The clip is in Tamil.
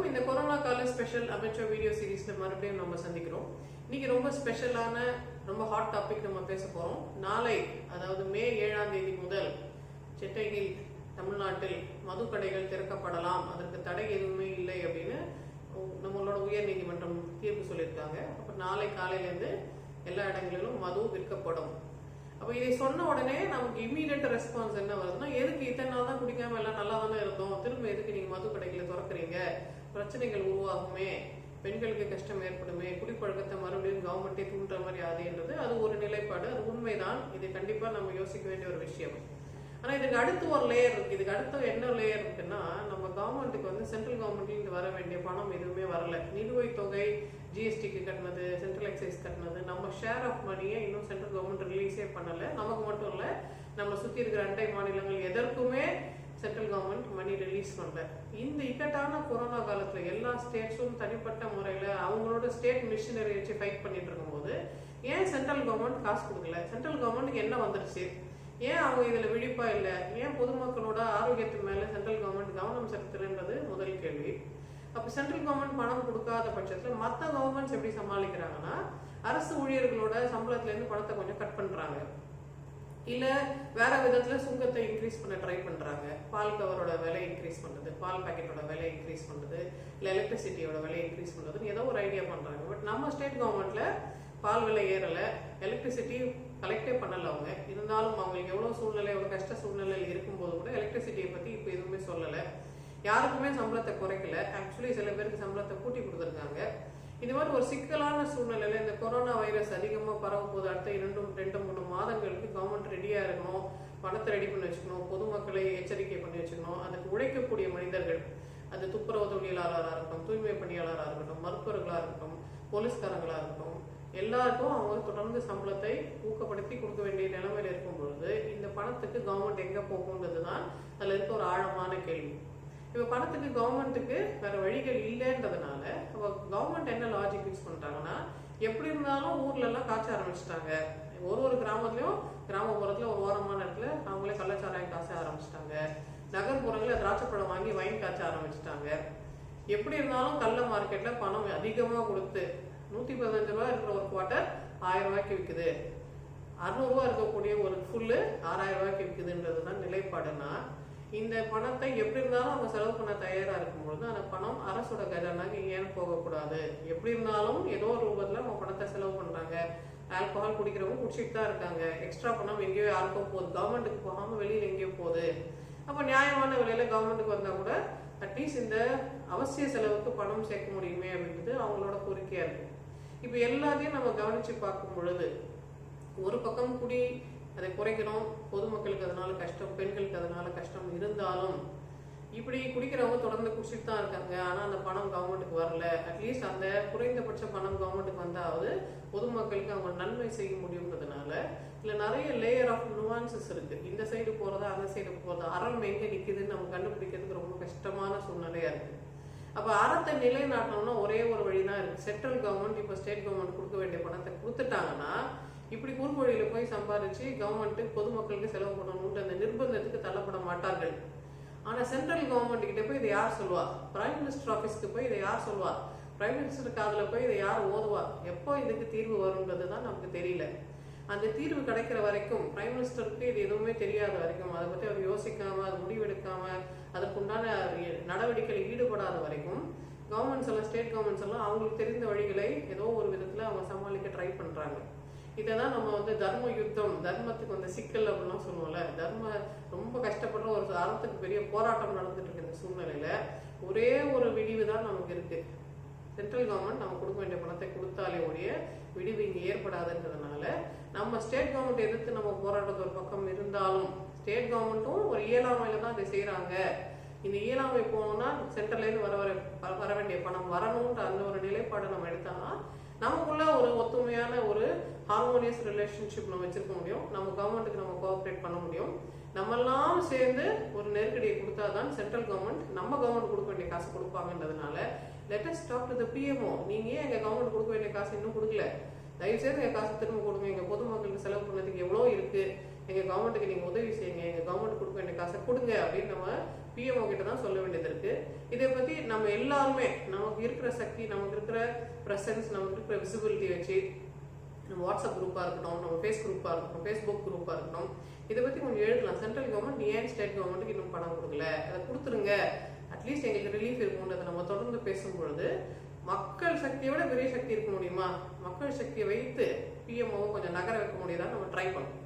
வணக்கம். இந்த கொரோனா கால ஸ்பெஷல் அமைச்சர் வீடியோ சீரீஸ்ல மறுபடியும் நம்ம சந்திக்கிறோம். இன்னைக்கு ரொம்ப ஸ்பெஷலான ரொம்ப ஹாட் டாபிக் நம்ம பேச போறோம். நாளை அதாவது மே 7ஆம் தேதி முதல் சென்னையில் தமிழ்நாட்டில் மதுக்கடைகள் திறக்கப்படலாம், அதற்கு தடை எதுவுமே இல்லை அப்படின்னு நம்மளோட உயர் நீதிமன்றம் தீர்ப்பு சொல்லியிருக்காங்க. அப்ப நாளை காலையிலேருந்து எல்லா இடங்களிலும் மது விற்கப்படும். அப்போ இதை சொன்ன உடனே நமக்கு இம்மீடியட் ரெஸ்பான்ஸ் என்ன வருதுன்னா, எதுக்கு இத்தனை நாள் தான் குடிக்காம எல்லாம் நல்லா தானே இருந்தோம், திரும்ப எதுக்கு நீங்க மது கடைகளை திறக்கிறீங்க, பிரச்சனைகள் உருவாகுமே, பெண்களுக்கு கஷ்டம் ஏற்படுமே, குடிப்பழக்கத்தை மறுபடியும் கவர்மெண்டே தூண்டுற மாதிரி ஆகுதுன்றது அது ஒரு நிலைப்பாடு. அது உண்மைதான். இது கண்டிப்பா நம்ம யோசிக்க வேண்டிய ஒரு விஷயம். ஆனா இதுக்கு அடுத்து ஒரு லேயர் இருக்கு. இதுக்கு அடுத்து என்ன லேயர் இருக்குன்னா, நம்ம கவர்மெண்ட்டுக்கு வந்து சென்ட்ரல் கவர்மெண்ட்ல வர வேண்டிய பணம் எதுவுமே வரல. நிலுவைத் தொகை, ஜிஎஸ்டிக்கு கட்டினது, சென்ட்ரல் எக்ஸைஸ் கட்டினது, நம்ம ஷேர் ஆஃப் மணியை இன்னும் சென்ட்ரல் கவர்மெண்ட் ரிலீஸே பண்ணல. நமக்கு மட்டும் இல்ல, நம்ம சுத்தி இருக்கிற அண்டை மாநிலங்கள் எதற்குமே சென்ட்ரல் கவர்மெண்ட் மணி ரிலீஸ் பண்ணல. இந்த இக்கட்டான கொரோனா காலத்துல எல்லா ஸ்டேட்ஸும் தனிப்பட்ட முறையில அவங்களோட ஸ்டேட் மிஷினரி வச்சு ஃபைட் பண்ணிட்டு இருக்கும் போது ஏன் சென்ட்ரல் கவர்மெண்ட் காசு கொடுக்கல? சென்ட்ரல் கவர்மெண்ட்டுக்கு என்ன வந்துருச்சு? ஏன் அவங்க இதுல விழிப்பா இல்ல? ஏன் பொதுமக்களோட ஆரோக்கியத்தின் மேல சென்ட்ரல் கவர்மெண்ட் கவனம் செலுத்துறதுன்றது முதல் கேள்வி. அப்ப சென்ட்ரல் கவர்மெண்ட் பணம் கொடுக்காத பட்சத்துல மத்த கவர்மெண்ட்ஸ் எப்படி சமாளிக்கிறாங்கன்னா, அரசு ஊழியர்களோட சம்பளத்துல இருந்து பணத்தை கொஞ்சம் கட் பண்றாங்க, இல்ல வேற விதத்துல சுங்கத்தை இன்க்ரீஸ் பண்ண ட்ரை பண்றாங்க. பால் கவரோட விலை இன்க்ரீஸ் பண்றது, பால் பாக்கெட்டோட விலை இன்க்ரீஸ் பண்றது, இல்ல எலக்ட்ரிசிட்டியோட விலை இன்க்ரீஸ் பண்றதுன்னு ஏதோ ஒரு ஐடியா பண்றாங்க. பட் நம்ம ஸ்டேட் கவர்மெண்ட்ல பால் விலை ஏறல, எலக்ட்ரிசிட்டி கலெக்டே பண்ணல. அவங்க இருந்தாலும் அவங்களுக்கு எவ்வளவு சூழ்நிலை, எவ்வளவு கஷ்ட சூழ்நிலையில் இருக்கும்போது கூட எலக்ட்ரிசிட்டியை பத்தி இப்ப எதுவுமே சொல்லல. யாருக்குமே சம்பளத்தை குறைக்கல. ஆக்சுவலி சில பேருக்கு சம்பளத்தை கூட்டி கொடுத்துருக்காங்க. இந்த மாதிரி ஒரு சிக்கலான சூழ்நிலையில இந்த கொரோனா வைரஸ் அதிகமா பரவும் போது அடுத்த 2-3 மாதங்களுக்கு கவர்மெண்ட் ரெடியா இருக்கணும், பணத்தை ரெடி பண்ணி வச்சுக்கணும், பொதுமக்களை எச்சரிக்கை பண்ணி வச்சுக்கணும். அதுக்கு உழைக்கக்கூடிய மனிதர்கள், அது துப்புரவு தொழிலாளராக இருக்கட்டும், தூய்மை பணியாளராக இருக்கட்டும், மருத்துவர்களா இருக்கட்டும், போலீஸ்காரங்களா இருக்கட்டும், எல்லாருக்கும் அவங்க தொடர்ந்து சம்பளத்தை ஊக்கப்படுத்தி கொடுக்க வேண்டிய நிலைமையில இருக்கும் பொழுது இந்த பணத்துக்கு கவர்மெண்ட் எங்க போகும்ன்றதுதான் அதுல இருக்க ஒரு ஆழமான கேள்வி. இப்ப பணத்துக்கு கவர்மெண்ட்டுக்கு வேற வழிகள் இல்லைன்றதுனால கவர்மெண்ட் என்ன லாஜிக் யூஸ் பண்றாங்கன்னா, எப்படி இருந்தாலும் ஊர்ல எல்லாம் காய்ச்ச ஆரம்பிச்சிட்டாங்க. ஒரு கிராமத்துலயும் கிராமப்புறத்துல ஒரு ஓரமான இடத்துல அவங்களே கள்ளச்சாராயம் காய்ச்ச ஆரம்பிச்சிட்டாங்க. நகர்ப்புறங்கள திராட்சைப்பழம் வாங்கி வைன் காய்ச்ச ஆரம்பிச்சிட்டாங்க. எப்படி இருந்தாலும் கள்ள மார்க்கெட்ல பணம் அதிகமா கொடுத்து 115 ரூபாய் இருக்கிற ஒரு குவார்ட்டர் 1000 ரூபாய்க்கு விற்குது, 600 ரூபாய் இருக்கக்கூடிய ஒரு ஃபுல்லு 6000 ரூபாய்க்கு விற்குதுன்றதுதான் நிலைப்பாடுனா, இந்த பணத்தை எப்படி இருந்தாலும் அவங்க செலவு பண்ண தயாரா இருக்கும்பொழுது அந்த பணம் அரசோட கஜானாக்கு ஏன் போகக்கூடாது? எப்படி இருந்தாலும் ஏதோ ஒரு ரூபத்துல அவங்க பணத்தை செலவு பண்றாங்க. ஆல்கஹால் குடிக்கிறவங்க குடிச்சிட்டு தான் இருக்காங்க. எக்ஸ்ட்ரா பணம் எங்கேயோ யாருக்கோ போகுது, கவர்மெண்ட்டுக்கு போகாம வெளியில எங்கேயோ போகுது. அப்ப நியாயமான விலையில கவர்மெண்ட்டுக்கு வந்தா கூட அட்லீஸ்ட் இந்த அவசிய செலவுக்கு பணம் சேர்க்க முடியுமே அப்படின்றது அவங்களோட கோரிக்கையா இருக்கு. இப்ப எல்லாத்தையும் நம்ம கவனிச்சு பார்க்கும் பொழுது ஒரு பக்கம் குடி அதை குறைக்கணும், பொதுமக்களுக்கு அதனால கஷ்டம், பெண்களுக்கு அதனால கஷ்டம் இருந்தாலும் இப்படி குடிக்கிறவங்க தொடர்ந்து குடிச்சிட்டு தான் இருக்காங்க. ஆனா அந்த பணம் கவர்மெண்ட்டுக்கு வரல. அட்லீஸ்ட் அந்த குறைந்தபட்ச பணம் கவர்மெண்ட்டுக்கு வந்தாவது பொதுமக்களுக்கு அவங்க நன்மை செய்ய முடியுன்றதுனால இல்ல நிறைய லேயர் ஆஃப் நுவான்சஸ் இருக்கு. இந்த சைடு போறதா அந்த சைடு போறதா, அறம் எங்க நிக்குதுன்னு நம்ம கண்டுபிடிக்கிறதுக்கு ரொம்ப கஷ்டமான சூழ்நிலையா இருக்கு. அப்ப அறத்தை நிலைநாட்டணும்னா ஒரே ஒரு வழிதான் இருக்கு. சென்ட்ரல் கவர்மெண்ட் இப்ப ஸ்டேட் கவர்மெண்ட் கொடுக்க வேண்டிய பணத்தை கொடுத்துட்டாங்கன்னா இப்படி குறுக்கோழியில போய் சம்பாதிச்சு கவர்மெண்ட் பொதுமக்களுக்கு செலவு பண்ணணும்ன்ற அந்த நிர்பந்தத்துக்கு தள்ளப்பட மாட்டார்கள். ஆனா சென்ட்ரல் கவர்மெண்ட் கிட்ட போய் இதை யார் சொல்லுவா? பிரைம் மினிஸ்டர் ஆபீஸ்க்கு போய் இதை யார் சொல்லுவா? பிரைம் மினிஸ்டர் காதுல போய் இதை யார் ஓதுவா? எப்போ இதுக்கு தீர்வு வரும்ன்றதுதான் நமக்கு தெரியல. அந்த தீர்வு கிடைக்கிற வரைக்கும் பிரைம் மினிஸ்டருக்கு இது எதுவுமே தெரியாத வரைக்கும், அதை பத்தி அவர் யோசிக்காம, அது முடிவெடுக்காம, அதற்குண்டான நடவடிக்கையில் ஈடுபடாத வரைக்கும் கவர்மெண்ட்ஸ் எல்லாம், ஸ்டேட் கவர்மெண்ட்ஸ் எல்லாம் அவங்களுக்கு தெரிந்த வழிகளை ஏதோ ஒரு விதத்துல அவங்க சமாளிக்க ட்ரை பண்றாங்க. இதைதான் நம்ம வந்து தர்ம யுத்தம், தர்மத்துக்கு வந்து சிக்கல் அப்படின்லாம் சொல்லுவோம்ல. தர்ம ரொம்ப கஷ்டப்படுற ஒரு அறத்துக்கு பெரிய போராட்டம் நடந்துட்டு இருக்கு. இந்த சூழ்நிலையில ஒரே ஒரு விடிவு தான் நமக்கு இருக்கு. சென்ட்ரல் கவர்மெண்ட் நம்ம கொடுக்க வேண்டிய பணத்தை கொடுத்தாலே ஒழிய விடிவு இங்க ஏற்படாதுன்றதுனால நம்ம ஸ்டேட் கவர்மெண்ட் எதிர்த்து நம்ம போராட்டத்து ஒரு பக்கம் இருந்தாலும் ஸ்டேட் கவர்மெண்ட்டும் ஒரு இயலாமையில தான் இதை செய்யறாங்க. இந்த இயலாமை போனோம்னா சென்ட்ரல்ல இருந்து வர வேண்டிய பணம் வரணும்ன்ற அந்த ஒரு நிலைப்பாடை நம்ம எடுத்தோம்னா நமக்குள்ள ஒரு ஒத்துமையான ஒரு ஹார்மோனியஸ் ரிலேஷன்ஷிப் நம்ம வச்சிருக்க முடியும். நம்ம கவர்மெண்ட்டுக்கு நம்ம கோஆபரேட் பண்ண முடியும். நம்ம எல்லாம் சேர்ந்து ஒரு நெருக்கடியை கொடுத்தாதான் சென்ட்ரல் கவர்மெண்ட் நம்ம கவர்மெண்ட் கொடுக்க வேண்டிய காசு கொடுப்பாங்கன்றதுனால let us talk to the PMO. நீங்க ஏன் எங்க கவர்மெண்ட் கொடுக்க வேண்டிய காசு இன்னும் கொடுக்கல? தயவுசெய்து எங்க காசு திரும்ப கொடுங்க. எங்க பொதுமக்களுக்கு செலவு பண்ணதுக்கு எவ்வளோ இருக்கு, எங்க கவர்மெண்ட்டுக்கு நீங்க உதவி செய்யுங்க, எங்க கவர்மெண்ட் கொடுக்க வேண்டிய காசை கொடுங்க அப்படின்னு நம்ம பிஎம்ஓ கிட்ட தான் சொல்ல வேண்டியது இருக்கு. இதை பற்றி நம்ம எல்லாருமே நமக்கு இருக்கிற சக்தி, நமக்கு இருக்கிற ப்ரெசன்ஸ், நமக்கு இருக்கிற விசிபிலிட்டி வச்சு நம்ம வாட்ஸ்அப் குரூப்பாக இருக்கட்டும், நம்ம ஃபேஸ்புக் குரூப்பாக இருக்கட்டும், இதை பற்றி கொஞ்சம் எழுதலாம். சென்ட்ரல் கவர்மெண்ட் ஏன் ஸ்டேட் கவர்மெண்ட்டுக்கு இன்னும் பணம் கொடுக்கல, அதை கொடுத்துருங்க, அட்லீஸ்ட் எங்களுக்கு ரிலீஃப் இருக்கும்ன்றதை நம்ம தொடர்ந்து பேசும்பொழுது மக்கள் சக்தியோட பெரிய சக்தி இருக்க முடியுமா? மக்கள் சக்தியை வைத்து பிஎம்ஓவை கொஞ்சம் நகர வைக்க முடியுதான்னு நம்ம ட்ரை பண்ணோம்.